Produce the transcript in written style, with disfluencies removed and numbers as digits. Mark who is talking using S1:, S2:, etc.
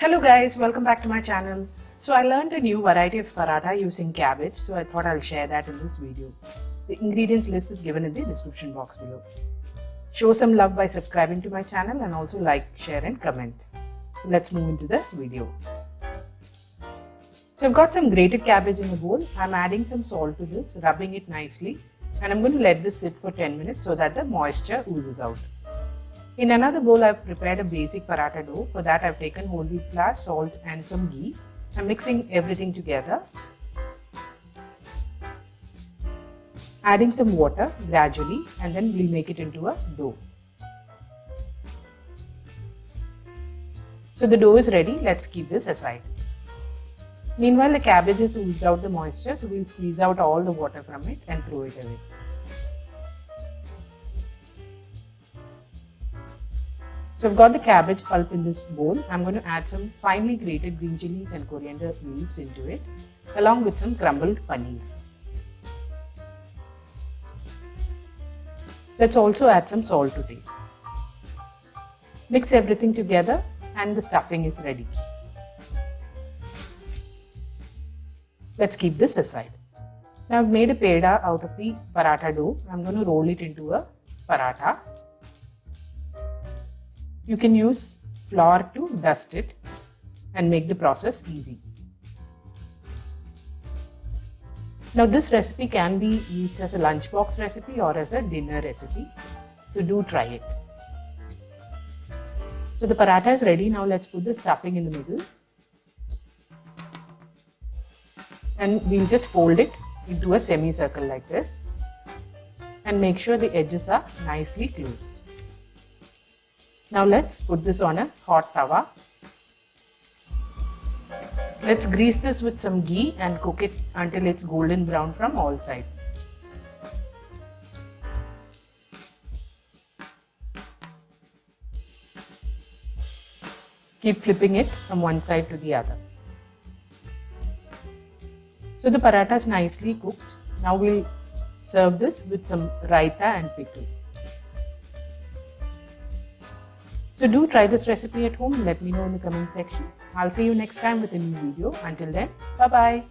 S1: Hello guys, welcome back to my channel. So I learned a new variety of paratha using cabbage, so I thought I'll share that in this video. The ingredients list is given in the description box below. Show some love by subscribing to my channel and also like, share and comment. Let's move into the video. So I've got some grated cabbage in a bowl. I'm adding some salt to this, rubbing it nicely, and I'm going to let this sit for 10 minutes so that the moisture oozes out. In another bowl, I've prepared a basic paratha dough. For that, I've taken whole wheat flour, salt and some ghee. I'm mixing everything together. Adding some water gradually, and then we'll make it into a dough. So the dough is ready. Let's keep this aside. Meanwhile, the cabbage has oozed out the moisture, so we'll squeeze out all the water from it and throw it away. So I've got the cabbage pulp in this bowl. I'm going to add some finely grated green chilies and coriander leaves into it, along with some crumbled paneer. Let's also add some salt to taste. Mix everything together and the stuffing is ready. Let's keep this aside. Now I've made a peda out of the paratha dough. I'm going to roll it into a paratha. You can use flour to dust it and make the process easy. Now this recipe can be used as a lunchbox recipe or as a dinner recipe, so do try it. So the paratha is ready. Now let's put the stuffing in the middle and we'll just fold it into a semicircle like this and make sure the edges are nicely closed. Now let's put this on a hot tawa. Let's grease this with some ghee and cook it until it's golden brown from all sides. Keep flipping it from one side to the other. So the paratha is nicely cooked. Now we'll serve this with some raita and pickle. So do try this recipe at home and let me know in the comment section. I'll see you next time with a new video. Until then, bye-bye.